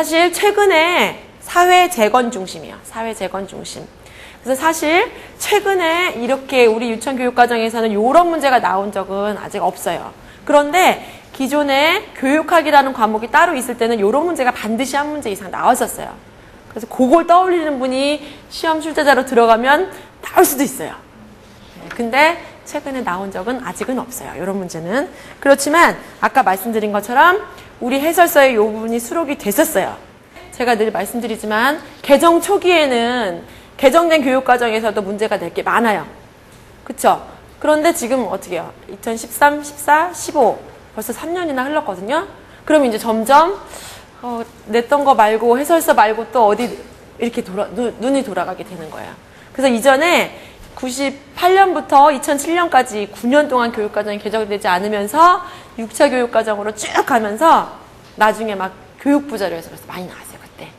사실 최근에 사회 재건 중심이에요. 사회 재건 중심. 그래서 사실 최근에 이렇게 우리 유치원 교육과정에서는 이런 문제가 나온 적은 아직 없어요. 그런데 기존에 교육학이라는 과목이 따로 있을 때는 이런 문제가 반드시 한 문제 이상 나왔었어요. 그래서 그걸 떠올리는 분이 시험 출제자로 들어가면 나올 수도 있어요. 근데 최근에 나온 적은 아직은 없어요. 이런 문제는. 그렇지만 아까 말씀드린 것처럼 우리 해설서에 이 부분이 수록이 됐었어요. 제가 늘 말씀드리지만 개정 초기에는 개정된 교육과정에서도 문제가 될 게 많아요. 그쵸? 그런데 지금 어떻게 해요? 2013, 14, 15 벌써 3년이나 흘렀거든요. 그럼 이제 점점 냈던 거 말고 해설서 말고 또 어디 이렇게 눈이 돌아가게 되는 거예요. 그래서 이전에 98년부터 2007년까지 9년 동안 교육과정이 개정되지 않으면서 6차 교육과정으로 쭉 가면서 나중에 막 교육부 자료에서 그래서 많이 나왔어요. 그때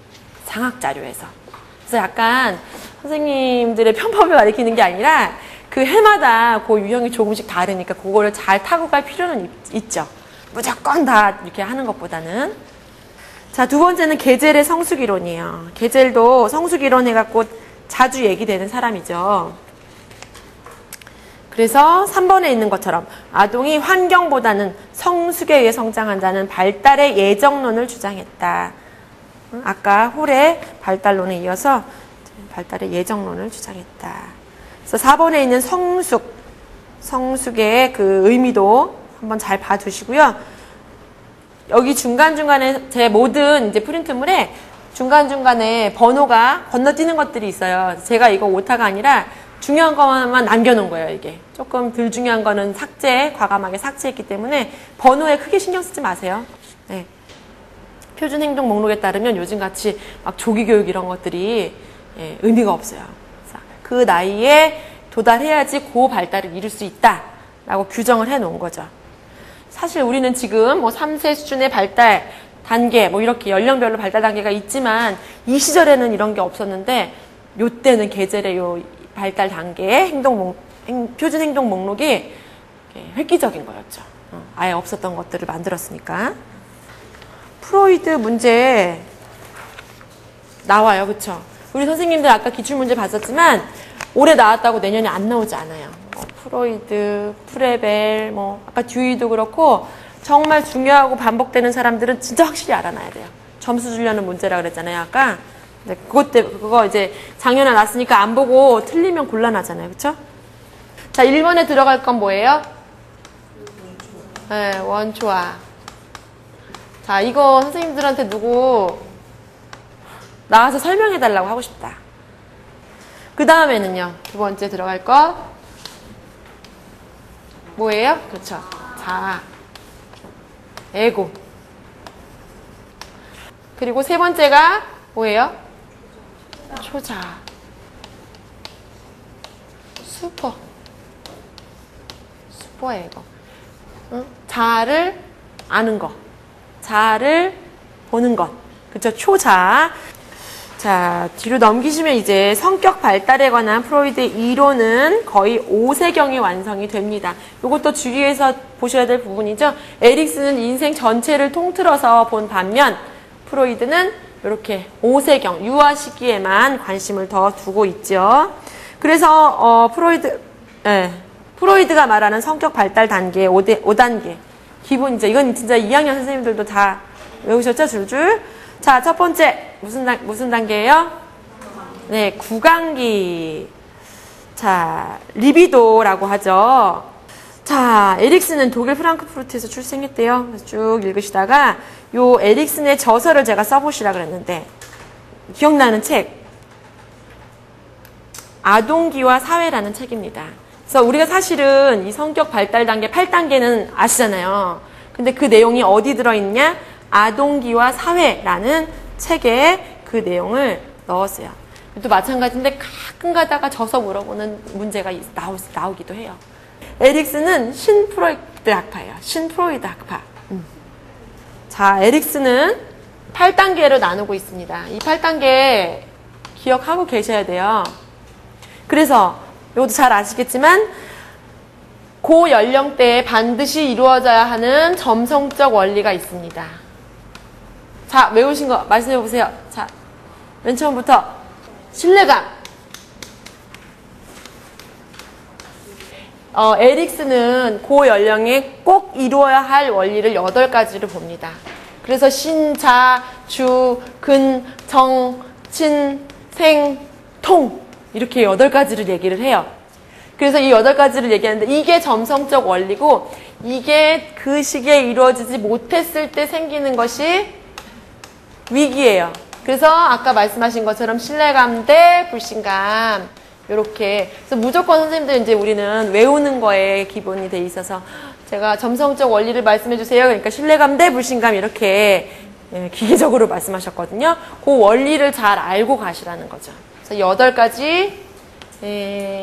장학 자료에서. 그래서 약간 선생님들의 편법을 가리키는 게 아니라 그 해마다 그 유형이 조금씩 다르니까 그거를 잘 타고 갈 필요는 있죠. 무조건 다 이렇게 하는 것보다는. 자, 두 번째는 게젤의 성숙이론이에요. 게젤도 성숙이론 해갖고 자주 얘기되는 사람이죠. 그래서 3번에 있는 것처럼 아동이 환경보다는 성숙에 의해 성장한다는 발달의 예정론을 주장했다. 아까 홀의 발달론에 이어서 발달의 예정론을 주장했다. 그래서 4번에 있는 성숙의 그 의미도 한번 잘 봐두시고요. 여기 중간중간에 제 모든 이제 프린트물에 중간중간에 번호가 건너뛰는 것들이 있어요. 제가 이거 오타가 아니라 중요한 것만 남겨놓은 거예요, 이게. 조금 덜 중요한 거는 과감하게 삭제했기 때문에 번호에 크게 신경 쓰지 마세요. 네. 표준행동 목록에 따르면 요즘같이 막 조기교육 이런 것들이 의미가 없어요. 그 나이에 도달해야지 그 발달을 이룰 수 있다라고 규정을 해놓은 거죠. 사실 우리는 지금 뭐 3세 수준의 발달 단계, 뭐 이렇게 연령별로 발달 단계가 있지만 이 시절에는 이런 게 없었는데 요때는 게젤의 요 발달 단계의 표준 행동 목록이 획기적인 거였죠. 아예 없었던 것들을 만들었으니까. 프로이드 문제 나와요. 그쵸? 우리 선생님들 아까 기출문제 봤었지만 올해 나왔다고 내년에 안 나오지 않아요. 프로이드, 프레벨, 아까 듀이도 그렇고 정말 중요하고 반복되는 사람들은 진짜 확실히 알아놔야 돼요. 점수 주려는 문제라 그랬잖아요, 아까. 근데 그거 이제 작년에 났으니까 안 보고 틀리면 곤란하잖아요, 그쵸? 자, 1번에 들어갈 건 뭐예요? 네, 원초화. 자, 이거 선생님들한테 누구 나와서 설명해달라고 하고 싶다. 그 다음에는요, 두 번째 들어갈 거 뭐예요? 그렇죠. 자아, 에고. 그리고 세 번째가 뭐예요? 초자아, 슈퍼에고. 응? 자아를 아는 것, 자아를 보는 것. 그렇죠. 초자아. 자, 뒤로 넘기시면 이제 성격 발달에 관한 프로이드의 이론은 거의 5세경에 완성이 됩니다. 이것도 주의해서 보셔야 될 부분이죠. 에릭슨은 인생 전체를 통틀어서 본 반면 프로이드는 이렇게 5세경, 유아 시기에만 관심을 더 두고 있죠. 그래서 프로이드가 말하는 성격 발달 단계 5단계. 기본이죠. 이건 진짜 2학년 선생님들도 다 외우셨죠? 줄줄. 자, 첫 번째 무슨 단계예요? 네, 구강기. 자, 리비도라고 하죠. 자, 에릭슨은 독일 프랑크푸르트에서 출생했대요. 그래서 쭉 읽으시다가 요 에릭슨의 저서를 제가 써보시라 그랬는데 기억나는 책 아동기와 사회라는 책입니다. 그래서 우리가 사실은 이 성격 발달 단계 8단계는 아시잖아요. 근데 그 내용이 어디 들어있냐? 아동기와 사회라는 책에 그 내용을 넣었어요. 또 마찬가지인데 가끔 가다가 저서 물어보는 문제가 나오기도 해요. 에릭슨은 신프로이드 학파예요. 신프로이드 학파. 자, 에릭슨은 8단계로 나누고 있습니다. 이 8단계 기억하고 계셔야 돼요. 그래서 이것도 잘 아시겠지만 고 연령대에 반드시 이루어져야 하는 점성적 원리가 있습니다. 자, 외우신 거 말씀해 보세요. 자, 맨 처음부터 신뢰감. 에릭슨은 고연령에 꼭 이루어야 할 원리를 8가지를 봅니다. 그래서 신, 자, 주, 근, 정, 친, 생, 통 이렇게 8가지를 얘기를 해요. 그래서 이 8가지를 얘기하는데 이게 점성적 원리고 이게 그 시기에 이루어지지 못했을 때 생기는 것이 위기예요. 그래서 아까 말씀하신 것처럼 신뢰감 대 불신감 이렇게. 그래서 무조건 선생님들 이제 우리는 외우는 거에 기본이 돼 있어서 제가 점성적 원리를 말씀해 주세요. 그러니까 신뢰감 대 불신감 이렇게 기계적으로 말씀하셨거든요. 그 원리를 잘 알고 가시라는 거죠. 그래서 8가지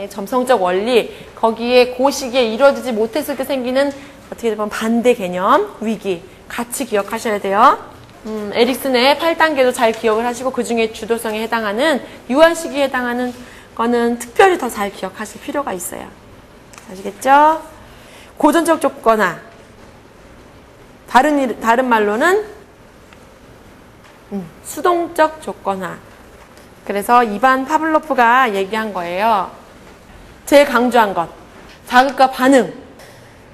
점성적 원리, 거기에 그 시기에 이루어지지 못했을 때 생기는 어떻게 보면 반대 개념, 위기 같이 기억하셔야 돼요. 에릭슨의 8단계도 잘 기억을 하시고 그 중에 주도성에 해당하는 유한 시기에 해당하는 거는 특별히 더 잘 기억하실 필요가 있어요. 아시겠죠? 고전적 조건화. 다른 말로는 수동적 조건화. 그래서 이반 파블로프가 얘기한 거예요. 제일 강조한 것. 자극과 반응.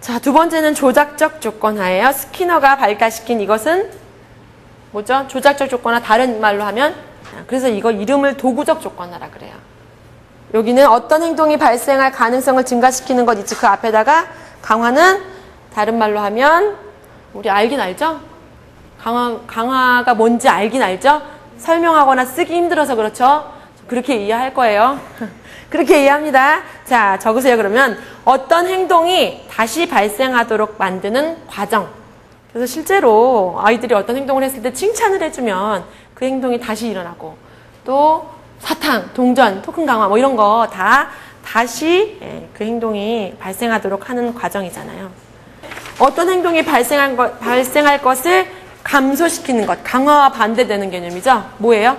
자, 두 번째는 조작적 조건화예요. 스키너가 발달시킨 이것은 뭐죠? 조작적 조건화, 다른 말로 하면 그래서 이거 이름을 도구적 조건화라 그래요. 여기는 어떤 행동이 발생할 가능성을 증가시키는 것 있지. 그 앞에다가 강화는 다른 말로 하면 우리 알긴 알죠? 강화가 뭔지 알긴 알죠? 설명하거나 쓰기 힘들어서 그렇죠? 그렇게 이해할 거예요. 그렇게 이해합니다. 자, 적으세요. 그러면 어떤 행동이 다시 발생하도록 만드는 과정. 그래서 실제로 아이들이 어떤 행동을 했을 때 칭찬을 해주면 그 행동이 다시 일어나고 또 사탕, 동전, 토큰 강화 뭐 이런 거 다 다시 그 행동이 발생하도록 하는 과정이잖아요. 어떤 행동이 발생할 것을 감소시키는 것, 강화와 반대되는 개념이죠. 뭐예요?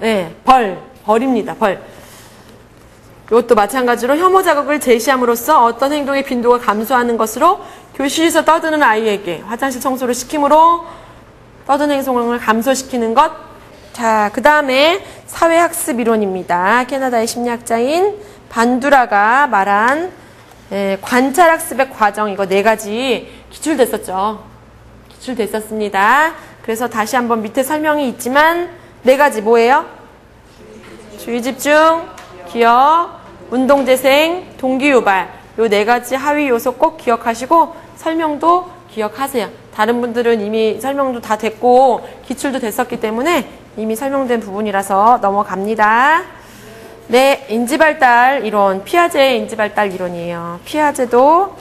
네, 벌입니다. 벌. 이것도 마찬가지로 혐오 자극을 제시함으로써 어떤 행동의 빈도가 감소하는 것으로 교실에서 떠드는 아이에게 화장실 청소를 시킴으로 떠드는 행동을 감소시키는 것. 자, 그 다음에 사회학습 이론입니다. 캐나다의 심리학자인 반두라가 말한 관찰학습의 과정, 이거 4가지 기출됐었죠. 기출됐었습니다. 그래서 다시 한번 밑에 설명이 있지만 4가지 뭐예요? 주의집중, 기억, 운동재생, 동기유발. 요 4가지 하위 요소 꼭 기억하시고 설명도 기억하세요. 다른 분들은 이미 설명도 다 됐고 기출도 됐었기 때문에 이미 설명된 부분이라서 넘어갑니다. 네, 인지발달 이론, 피아제의 인지발달 이론이에요. 피아제도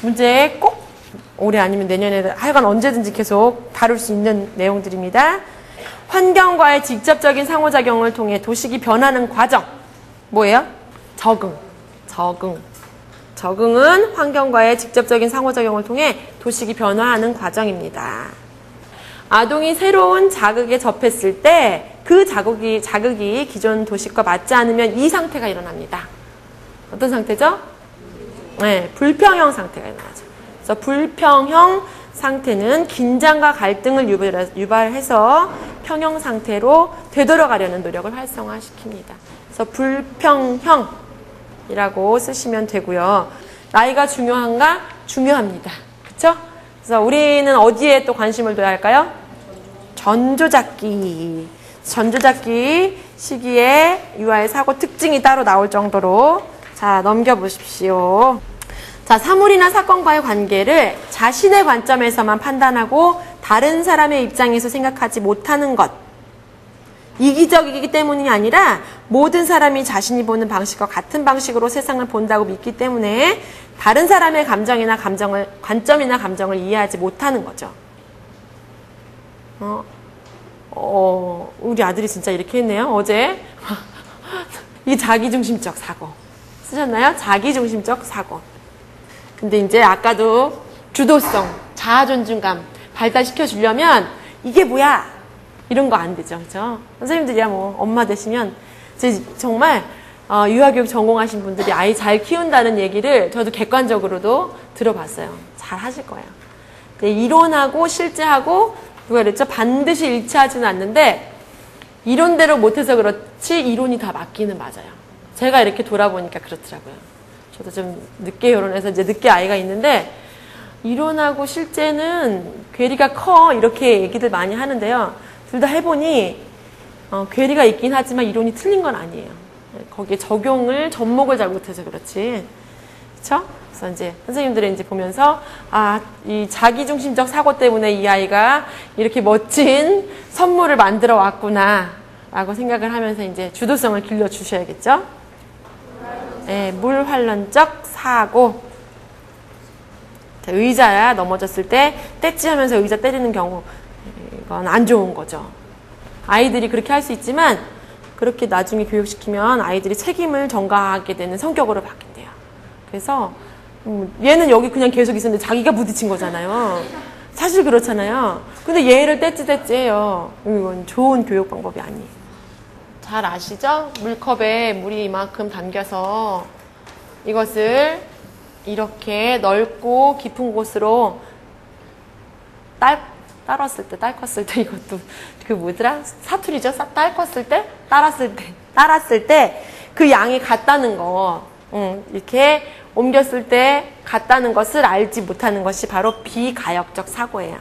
문제 꼭 올해 아니면 내년에 하여간 언제든지 계속 다룰 수 있는 내용들입니다. 환경과의 직접적인 상호작용을 통해 도식이 변하는 과정. 뭐예요? 적응은 환경과의 직접적인 상호작용을 통해 도식이 변화하는 과정입니다. 아동이 새로운 자극에 접했을 때 그 자극이 기존 도식과 맞지 않으면 이 상태가 일어납니다. 어떤 상태죠? 네, 불평형 상태가 일어나죠. 그래서 불평형 상태는 긴장과 갈등을 유발해서 평형 상태로 되돌아가려는 노력을 활성화시킵니다. 그래서 불평형이라고 쓰시면 되고요. 나이가 중요한가? 중요합니다. 그렇죠? 그래서 우리는 어디에 또 관심을 둬야 할까요? 전조잡기 시기에 유아의 사고 특징이 따로 나올 정도로 자, 넘겨보십시오. 자, 사물이나 사건과의 관계를 자신의 관점에서만 판단하고 다른 사람의 입장에서 생각하지 못하는 것. 이기적이기 때문이 아니라 모든 사람이 자신이 보는 방식과 같은 방식으로 세상을 본다고 믿기 때문에 다른 사람의 관점이나 감정을 이해하지 못하는 거죠. 우리 아들이 진짜 이렇게 했네요. 어제 이 자기중심적 사고 쓰셨나요? 자기중심적 사고. 근데 이제 아까도 주도성, 자아존중감 발달시켜 주려면 이게 뭐야? 이런 거 안 되죠. 그죠? 선생님들이야 뭐 엄마 되시면 정말 유아교육 전공하신 분들이 아이 잘 키운다는 얘기를 저도 객관적으로도 들어봤어요. 잘 하실 거예요. 네, 이론하고 실제하고 누가 그랬죠? 반드시 일치하지는 않는데 이론대로 못해서 그렇지 이론이 다 맞기는 맞아요. 제가 이렇게 돌아보니까 그렇더라고요. 저도 좀 늦게 결혼해서 이제 늦게 아이가 있는데 이론하고 실제는 괴리가 커 이렇게 얘기들 많이 하는데요. 둘 다 해보니 괴리가 있긴 하지만 이론이 틀린 건 아니에요. 거기에 적용을 접목을 잘 못해서 그렇지. 그렇죠? 그래서 이제 선생님들이 이제 보면서 이 자기중심적 사고 때문에 이 아이가 이렇게 멋진 선물을 만들어 왔구나라고 생각을 하면서 이제 주도성을 길러 주셔야겠죠? 네, 물환란적 사고. 의자야 넘어졌을 때 떼찌하면서 의자 때리는 경우 이건 안 좋은 거죠. 아이들이 그렇게 할 수 있지만 그렇게 나중에 교육시키면 아이들이 책임을 전가하게 되는 성격으로 바뀐대요. 그래서 얘는 여기 그냥 계속 있었는데 자기가 부딪힌 거잖아요. 사실 그렇잖아요. 근데 얘를 떼찌해요. 이건 좋은 교육 방법이 아니에요. 잘 아시죠? 물컵에 물이 이만큼 담겨서 이것을 이렇게 넓고 깊은 곳으로 딸았을 때 이것도 그 뭐더라? 사투리죠? 딸컸을 때? 딸았을 때 그 양이 같다는 거 이렇게 옮겼을 때 같다는 것을 알지 못하는 것이 바로 비가역적 사고예요.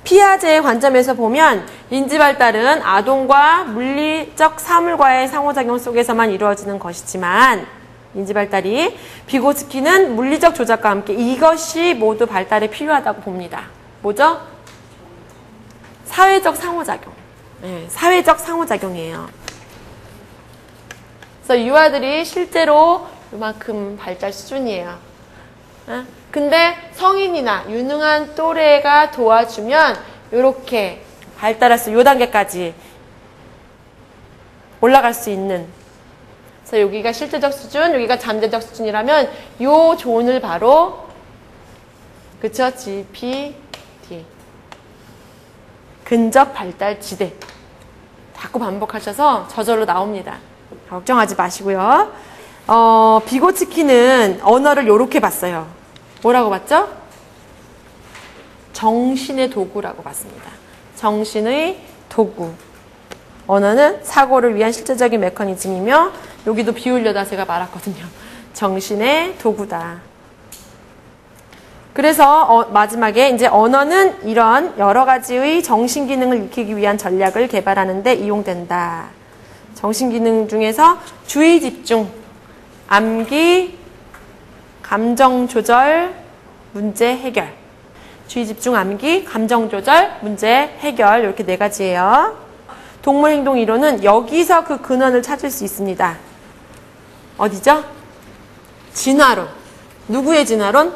피아제의 관점에서 보면 인지발달은 아동과 물리적 사물과의 상호작용 속에서만 이루어지는 것이지만 인지발달이 비고츠키는 물리적 조작과 함께 이것이 모두 발달에 필요하다고 봅니다. 뭐죠? 사회적 상호작용. 네, 사회적 상호작용이에요. 그래서 유아들이 실제로 이만큼 발달 수준이에요. 근데 성인이나 유능한 또래가 도와주면 이렇게 발달해서 요 단계까지 올라갈 수 있는. 그래서 여기가 실제적 수준, 여기가 잠재적 수준이라면 요 존을 바로 그쵸? GPD 근접 발달 지대. 자꾸 반복하셔서 저절로 나옵니다. 걱정하지 마시고요. 비고츠키는 언어를 이렇게 봤어요. 뭐라고 봤죠? 정신의 도구라고 봤습니다. 정신의 도구. 언어는 사고를 위한 실제적인 메커니즘이며 여기도 비우려다 제가 말았거든요. 정신의 도구다. 그래서 마지막에 이제 언어는 이런 여러 가지의 정신 기능을 익히기 위한 전략을 개발하는 데 이용된다. 정신 기능 중에서 주의 집중, 암기, 감정 조절, 문제 해결. 주의 집중, 암기, 감정 조절, 문제 해결. 이렇게 네 가지예요. 동물 행동 이론은 여기서 그 근원을 찾을 수 있습니다. 어디죠? 진화론. 누구의 진화론?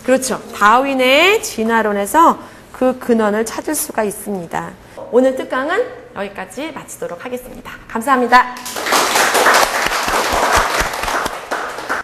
그렇죠. 다윈의 진화론에서 그 근원을 찾을 수가 있습니다. 오늘 특강은 여기까지 마치도록 하겠습니다. 감사합니다.